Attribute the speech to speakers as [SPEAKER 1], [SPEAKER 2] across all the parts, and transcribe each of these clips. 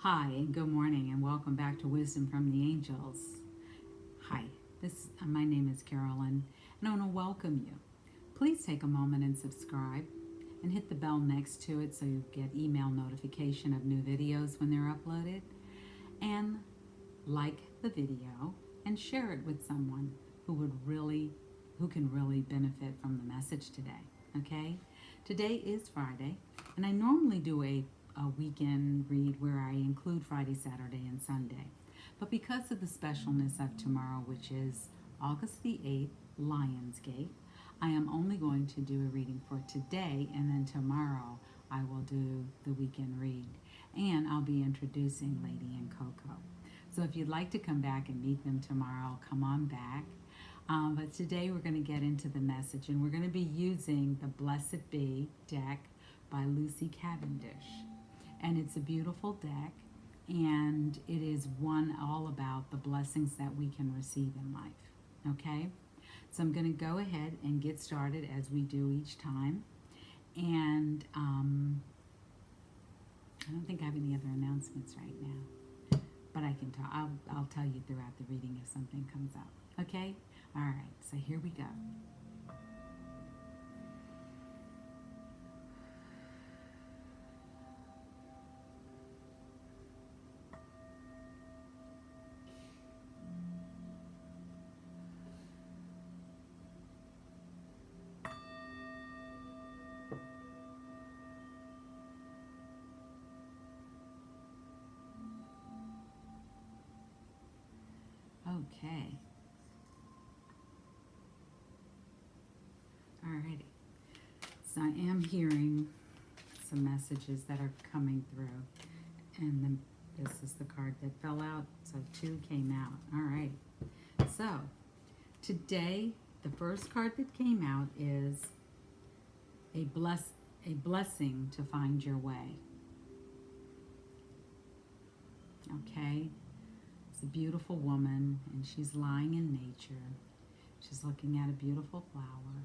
[SPEAKER 1] Hi, and good morning, and welcome back to Wisdom from the Angels. Hi, my name is Carolyn, and I want to welcome you. Please take a moment and subscribe, and hit the bell next to it so you get email notification of new videos when they're uploaded. And like the video and share it with someone who can really benefit from the message today. Okay? Today is Friday, and I normally do a weekend read where I include Friday, Saturday, and Sunday. But because of the specialness of tomorrow, which is August the 8th, Lionsgate, I am only going to do a reading for today, and then tomorrow I will do the weekend read. And I'll be introducing Lady and Coco. So if you'd like to come back and meet them tomorrow, come on back. But today we're going to get into the message, and we're going to be using the Blessed Be deck by Lucy Cavendish. And it's a beautiful deck, and it is one all about the blessings that we can receive in life. Okay? So I'm going to go ahead and get started as we do each time. And I don't think I have any other announcements right now, but I can tell. I'll tell you throughout the reading if something comes up. Okay? All right. So here we go. Okay. All righty. So I am hearing some messages that are coming through, and then this is the card that fell out, so two came out. All right. So today, the first card that came out is a blessing to find your way. Okay? It's a beautiful woman, and she's lying in nature. She's looking at a beautiful flower.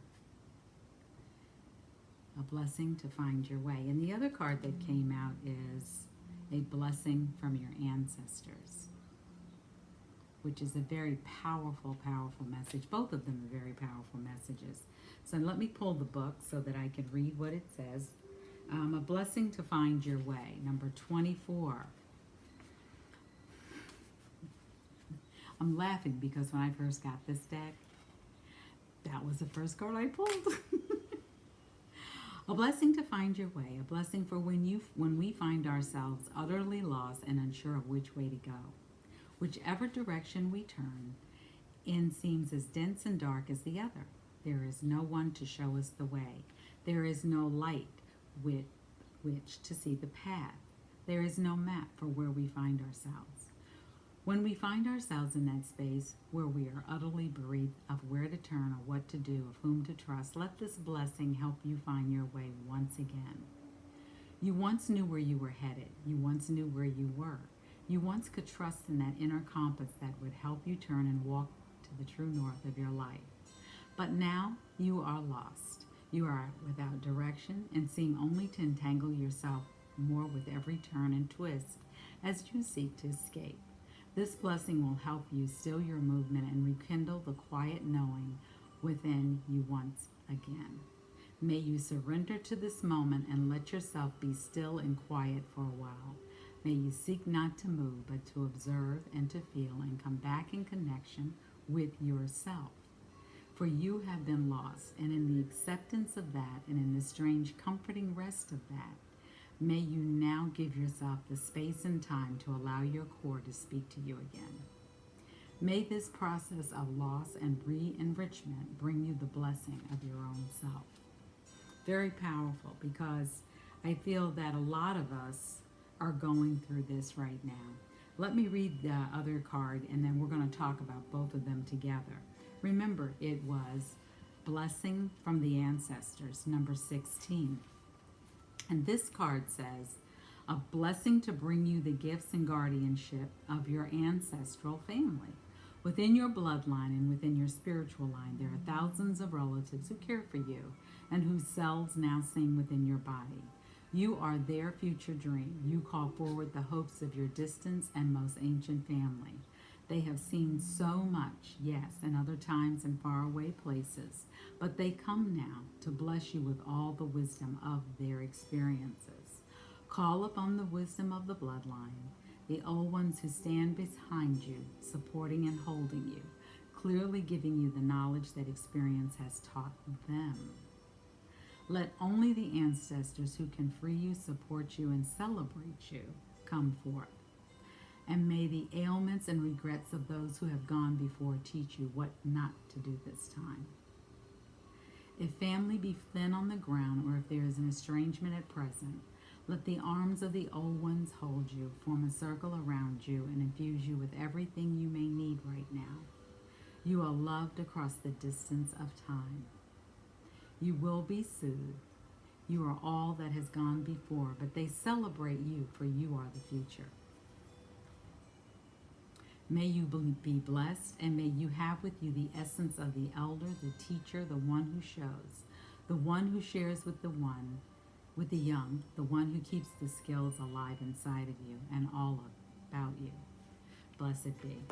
[SPEAKER 1] A blessing to find your way. And the other card that came out is a blessing from your ancestors, which is a very powerful, powerful message. Both of them are very powerful messages. So let me pull the book so that I can read what it says. A blessing to find your way, number 24. I'm laughing because when I first got this deck, that was the first card I pulled. A blessing to find your way, a blessing for when we find ourselves utterly lost and unsure of which way to go. Whichever direction we turn in seems as dense and dark as the other. There is no one to show us the way. There is no light with which to see the path. There is no map for where we find ourselves. When we find ourselves in that space where we are utterly bereaved of where to turn or what to do, of whom to trust, let this blessing help you find your way once again. You once knew where you were headed. You once knew where you were. You once could trust in that inner compass that would help you turn and walk to the true north of your life. But now you are lost. You are without direction and seem only to entangle yourself more with every turn and twist as you seek to escape. This blessing will help you still your movement and rekindle the quiet knowing within you once again. May you surrender to this moment and let yourself be still and quiet for a while. May you seek not to move, but to observe and to feel and come back in connection with yourself. For you have been lost, and in the acceptance of that and in the strange comforting rest of that, may you now give yourself the space and time to allow your core to speak to you again. May this process of loss and re-enrichment bring you the blessing of your own self. Very powerful, because I feel that a lot of us are going through this right now. Let me read the other card, and then we're going to talk about both of them together. Remember, it was Blessing from the Ancestors, number 16. And this card says, a blessing to bring you the gifts and guardianship of your ancestral family. Within your bloodline and within your spiritual line, there are thousands of relatives who care for you and whose cells now sing within your body. You are their future dream. You call forward the hopes of your distant and most ancient family. They have seen so much, yes, in other times and faraway places, but they come now to bless you with all the wisdom of their experiences. Call upon the wisdom of the bloodline, the old ones who stand behind you, supporting and holding you, clearly giving you the knowledge that experience has taught them. Let only the ancestors who can free you, support you, and celebrate you come forth. And may the ailments and regrets of those who have gone before teach you what not to do this time. If family be thin on the ground, or if there is an estrangement at present, let the arms of the old ones hold you, form a circle around you, and infuse you with everything you may need right now. You are loved across the distance of time. You will be soothed. You are all that has gone before, but they celebrate you, for you are the future. May you be blessed, and may you have with you the essence of the elder, the teacher, the one who shows, the one who shares with the young, the one who keeps the skills alive inside of you and all about you. Blessed be.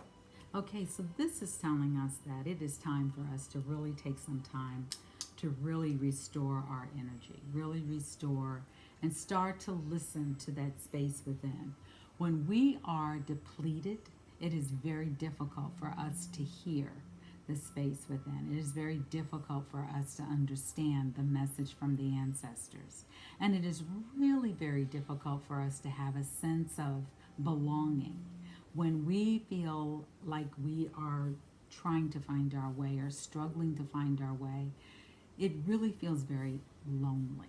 [SPEAKER 1] Okay, so this is telling us that it is time for us to really take some time to really restore our energy, really restore and start to listen to that space within. When we are depleted, it is very difficult for us to hear the space within. It is very difficult for us to understand the message from the ancestors. And it is really very difficult for us to have a sense of belonging. When we feel like we are trying to find our way or struggling to find our way, it really feels very lonely.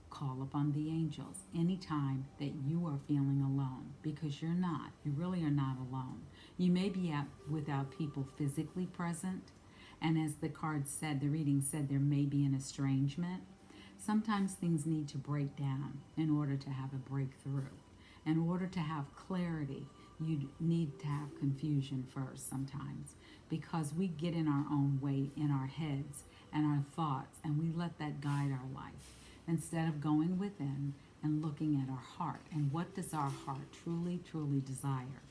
[SPEAKER 1] Call upon the angels anytime that you are feeling alone, because you're not. You really are not alone. You may be out without people physically present, and as the card said, the reading said, there may be an estrangement. Sometimes things need to break down in order to have a breakthrough. In order to have clarity, you need to have confusion first sometimes, because we get in our own way in our heads and our thoughts, and we let that guide our life instead of going within and looking at our heart. And what does our heart truly, truly desire?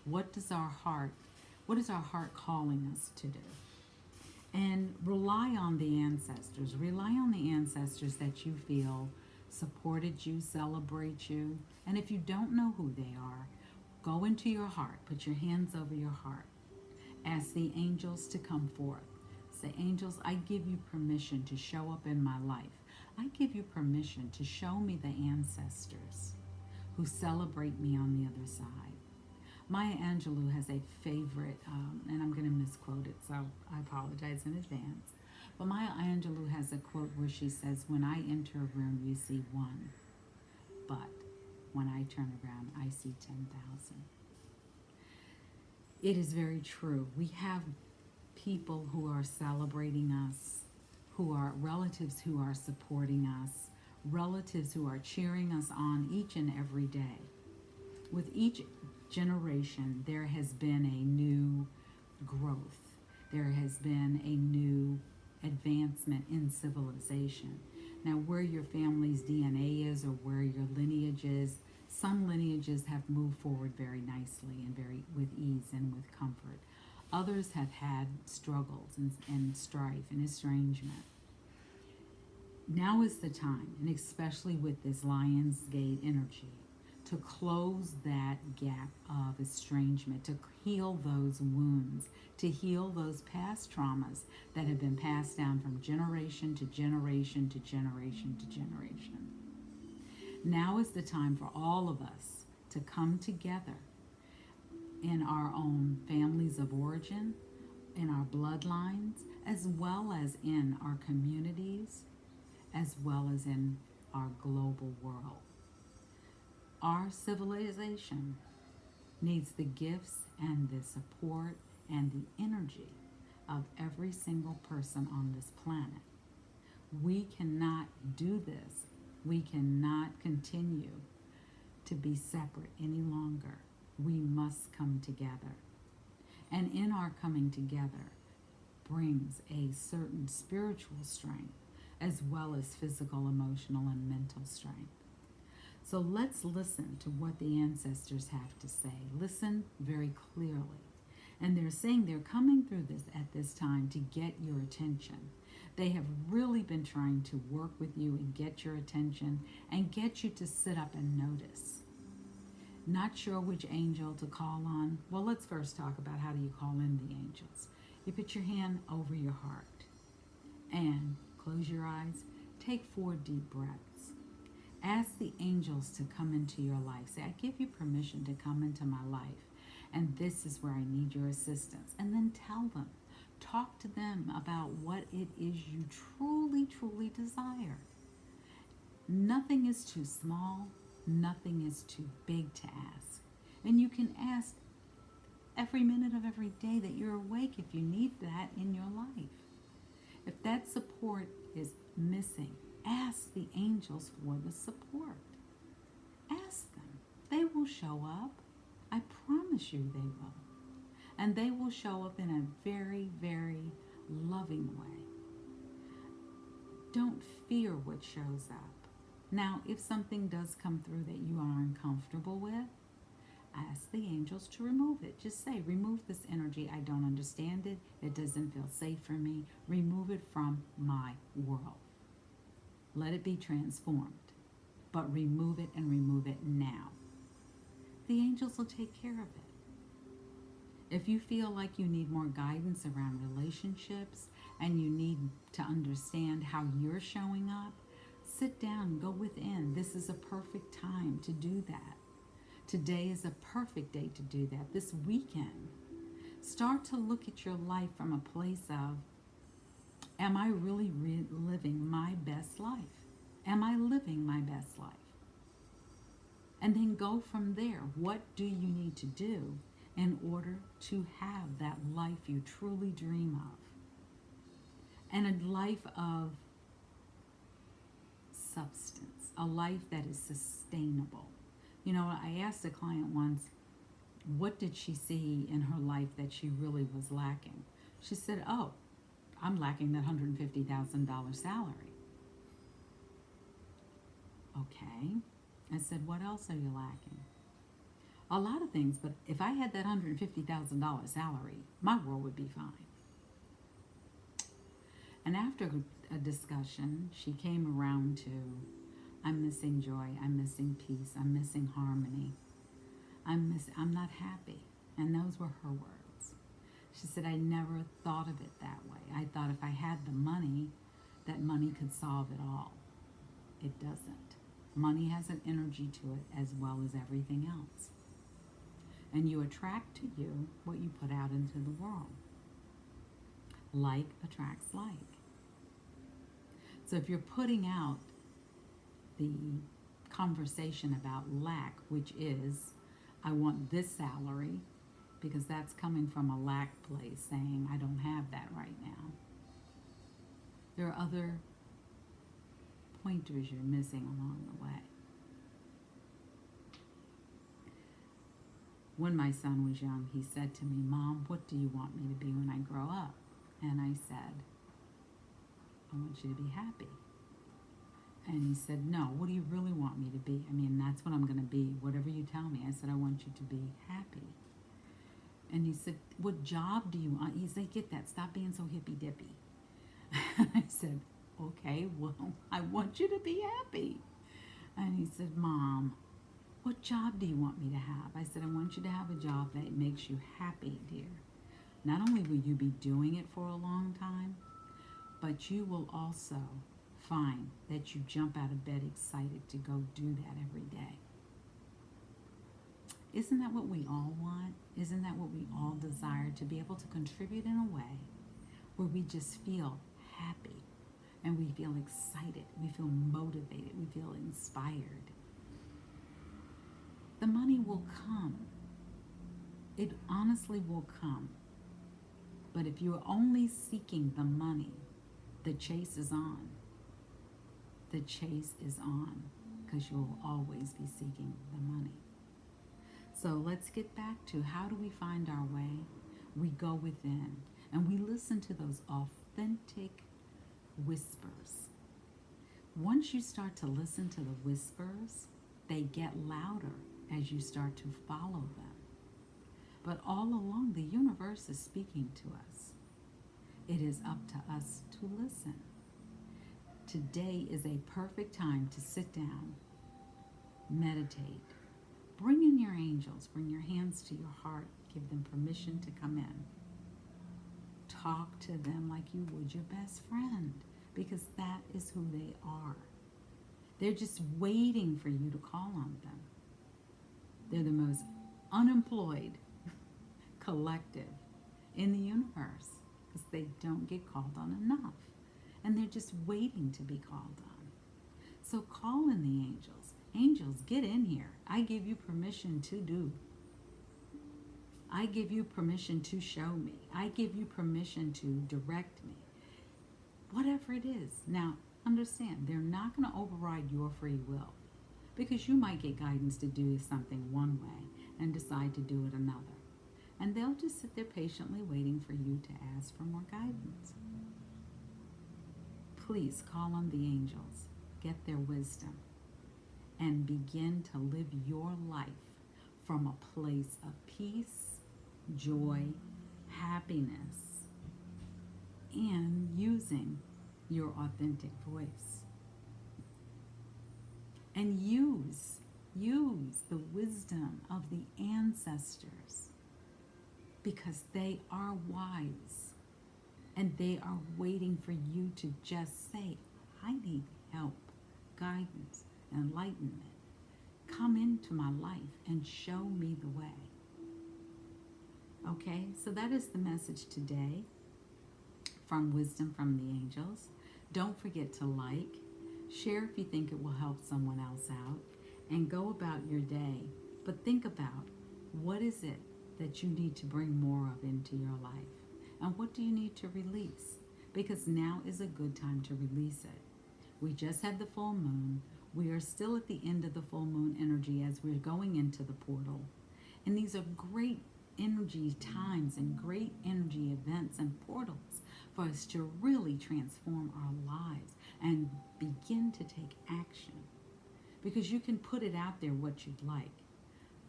[SPEAKER 1] What is our heart calling us to do? And rely on the ancestors. Rely on the ancestors that you feel supported you, celebrate you. And if you don't know who they are, go into your heart. Put your hands over your heart. Ask the angels to come forth. Say, angels, I give you permission to show up in my life. I give you permission to show me the ancestors who celebrate me on the other side. Maya Angelou has a favorite, and I'm going to misquote it, so I apologize in advance. But Maya Angelou has a quote where she says, when I enter a room, you see one, but when I turn around, I see 10,000. It is very true. We have people who are celebrating us, who are relatives who are supporting us, relatives who are cheering us on each and every day. With each generation, there has been a new growth. There has been a new advancement in civilization. Now, where your family's DNA is or where your lineage is, some lineages have moved forward very nicely and very with ease and with comfort. Others have had struggles and strife and estrangement. Now is the time, and especially with this Lion's Gate energy, to close that gap of estrangement, to heal those wounds, to heal those past traumas that have been passed down from generation to generation to generation to generation. Now is the time for all of us to come together in our own families of origin, in our bloodlines, as well as in our communities, as well as in our global world. Our civilization needs the gifts and the support and the energy of every single person on this planet. We cannot do this. We cannot continue to be separate any longer. We must come together. And in our coming together brings a certain spiritual strength as well as physical, emotional, and mental strength. So let's listen to what the ancestors have to say. Listen very clearly. And they're saying they're coming through this at this time to get your attention. They have really been trying to work with you and get your attention and get you to sit up and notice. Not sure which angel to call on? Well, let's first talk about how do you call in the angels. You put your hand over your heart and close your eyes. Take 4 deep breaths. Ask the angels to come into your life. Say, I give you permission to come into my life, and this is where I need your assistance. And then tell them, talk to them about what it is you truly, truly desire. Nothing is too small, nothing is too big to ask. And you can ask every minute of every day that you're awake if you need that in your life. If that support is missing, ask the angels for the support. Ask them. They will show up. I promise you they will. And they will show up in a very, very loving way. Don't fear what shows up. Now, if something does come through that you are uncomfortable with, ask the angels to remove it. Just say, remove this energy. I don't understand it. It doesn't feel safe for me. Remove it from my world. Let it be transformed. But remove it, and remove it now. The angels will take care of it. If you feel like you need more guidance around relationships and you need to understand how you're showing up, sit down, go within. This is a perfect time to do that. Today is a perfect day to do that. This weekend, start to look at your life from a place of, am I really living my best life? Am I living my best life? And then go from there. What do you need to do in order to have that life you truly dream of? And a life of substance, a life that is sustainable. You know, I asked a client once, what did she see in her life that she really was lacking? She said, oh, I'm lacking that $150,000 salary. Okay. I said, what else are you lacking? A lot of things, but if I had that $150,000 salary, my world would be fine. And after a discussion, she came around to, I'm missing joy, I'm missing peace, I'm missing harmony, I'm not happy. And those were her words. She said, I never thought of it that way. I thought if I had the money, that money could solve it all. It doesn't. Money has an energy to it as well as everything else. And you attract to you what you put out into the world. Like attracts like. So if you're putting out the conversation about lack, which is, I want this salary, because that's coming from a lack place, saying, I don't have that right now. There are other pointers you're missing along the way. When my son was young, he said to me, Mom, what do you want me to be when I grow up? And I said, I want you to be happy. And he said, no, what do you really want me to be? I mean, that's what I'm going to be, whatever you tell me. I said, I want you to be happy. And he said, what job do you want? He said, get that. Stop being so hippy-dippy. I said, okay, well, I want you to be happy. And he said, Mom, what job do you want me to have? I said, I want you to have a job that makes you happy, dear. Not only will you be doing it for a long time, but you will also find that you jump out of bed excited to go do that every day. Isn't that what we all want? Isn't that what we all desire? To be able to contribute in a way where we just feel happy and we feel excited, we feel motivated, we feel inspired. The money will come. It honestly will come. But if you're only seeking the money, the chase is on. The chase is on, because you'll always be seeking the money. So let's get back to, how do we find our way? We go within and we listen to those authentic whispers. Once you start to listen to the whispers, They get louder as you start to follow them. But all along, the universe is speaking to us. It is up to us to listen. Today is a perfect time to sit down, meditate, bring in your angels, bring your hands to your heart, give them permission to come in. Talk to them like you would your best friend, because that is who they are. They're just waiting for you to call on them. They're the most unemployed collective in the universe because they don't get called on enough. And they're just waiting to be called on. So call in the angels. Angels, get in here. I give you permission to do. I give you permission to show me. I give you permission to direct me. Whatever it is. Now, understand, they're not going to override your free will, because you might get guidance to do something one way and decide to do it another. And they'll just sit there patiently waiting for you to ask for more guidance. Please call on the angels, get their wisdom, and begin to live your life from a place of peace, joy, happiness, and using your authentic voice. And use the wisdom of the ancestors, because they are wise and they are waiting for you to just say, I need help, guidance, enlightenment. Come into my life and show me the way. Okay, so that is the message today from Wisdom from the Angels. Don't forget to like, share if you think it will help someone else out, and go about your day. But think about, what is it that you need to bring more of into your life? And what do you need to release? Because now is a good time to release it. We just had the full moon. We are still at the end of the full moon energy as we're going into the portal. And these are great energy times and great energy events and portals for us to really transform our lives and begin to take action. Because you can put it out there what you'd like.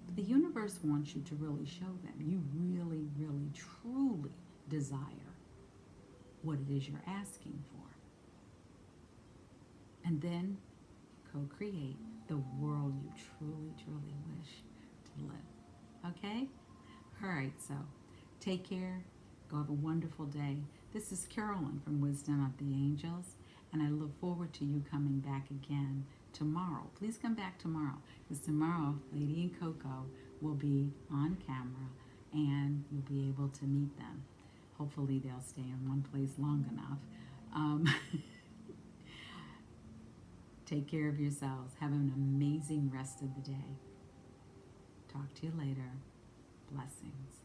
[SPEAKER 1] But the universe wants you to really show them you really, really, truly desire what it is you're asking for. And then co-create the world you truly, truly wish to live. Okay? All right, so take care. Go have a wonderful day. This is Carolyn from Wisdom of the Angels, and I look forward to you coming back again tomorrow. Please come back tomorrow, because tomorrow Lady and Coco will be on camera, and you'll be able to meet them. Hopefully they'll stay in one place long enough. Take care of yourselves. Have an amazing rest of the day. Talk to you later. Blessings.